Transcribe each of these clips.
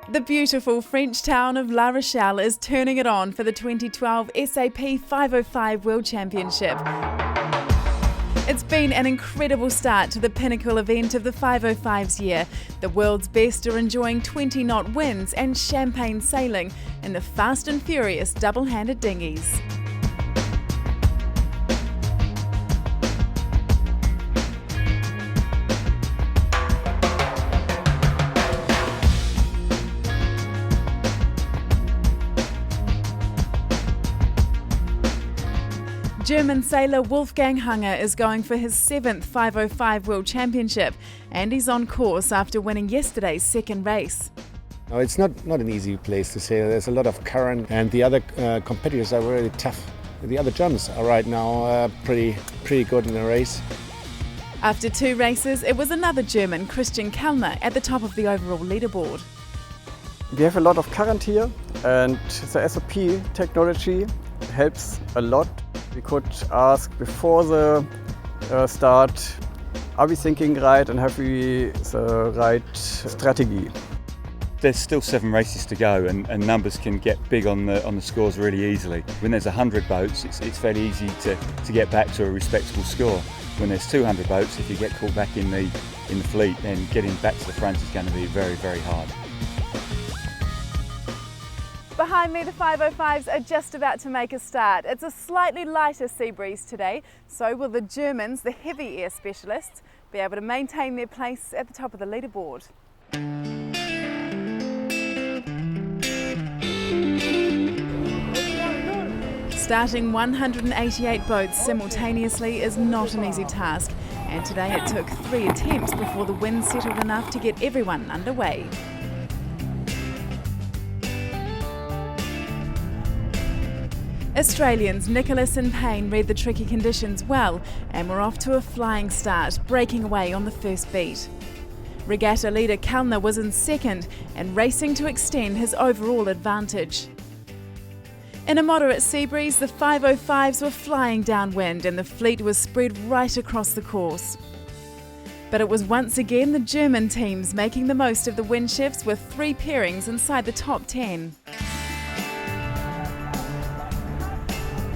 The beautiful French town of La Rochelle is turning it on for the 2012 SAP 505 World Championship. It's been an incredible start to the pinnacle event of the 505's year. The world's best are enjoying 20-knot winds and champagne sailing in the fast and furious double-handed dinghies. German sailor Wolfgang Hunger is going for his 7th 505 World Championship, and he's on course after winning yesterday's second race. No, it's not an easy place to sail. There's a lot of current, and the other competitors are really tough. The other Germans are right now pretty good in the race. After 2 races, it was another German, Christian Kellner, at the top of the overall leaderboard. We have a lot of current here, and the SAP technology helps a lot. We could ask before the start, are we thinking right and have we the right strategy? There's still 7 races to go, and numbers can get big on the scores really easily. When there's 100 boats, it's fairly easy to get back to a respectable score. When there's 200 boats, if you get caught back in the fleet, then getting back to the front is going to be very, very hard. Behind me, the 505s are just about to make a start. It's a slightly lighter sea breeze today, so will the Germans, the heavy air specialists, be able to maintain their place at the top of the leaderboard. Starting 188 boats simultaneously is not an easy task, and today it took 3 attempts before the wind settled enough to get everyone underway. Australians Nicholas and Payne read the tricky conditions well and were off to a flying start, breaking away on the first beat. Regatta leader Kellner was in second and racing to extend his overall advantage. In a moderate sea breeze, the 505s were flying downwind and the fleet was spread right across the course. But it was once again the German teams making the most of the wind shifts with 3 pairings inside the top 10.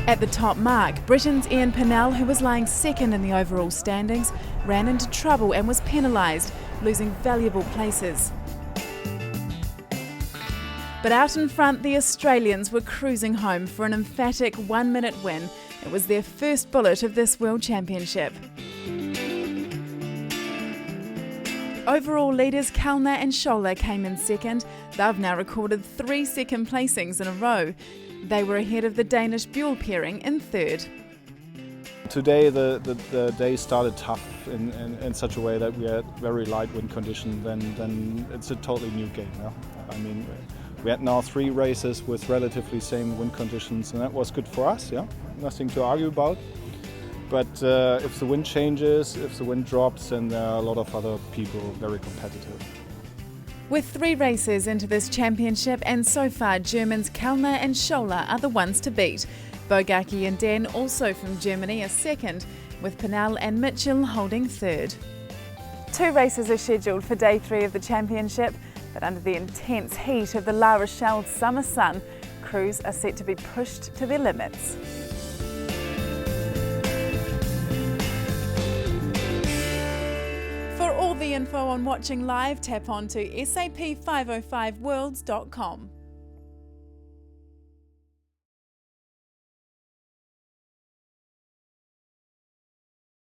At the top mark, Britain's Ian Pennell, who was lying second in the overall standings, ran into trouble and was penalised, losing valuable places. But out in front, the Australians were cruising home for an emphatic 1-minute win. It was their first bullet of this World Championship. Overall leaders Kellner and Scholler came in second. They've now recorded 3 second placings in a row. They were ahead of the Danish Buell pairing in third. Today the day started tough in such a way that we had very light wind condition. Then it's a totally new game. Yeah? I mean, we had now 3 races with relatively same wind conditions, and that was good for us. Yeah, nothing to argue about. But if the wind changes, if the wind drops, then there are a lot of other people very competitive. With 3 races into this championship, and so far Germans Kellner and Scholler are the ones to beat. Bogacki and Dan, also from Germany, are second, with Pennell and Mitchell holding third. 2 races are scheduled for day 3 of the championship, but under the intense heat of the La Rochelle summer sun, crews are set to be pushed to their limits. For all the info on watching live, tap on to sap505worlds.com.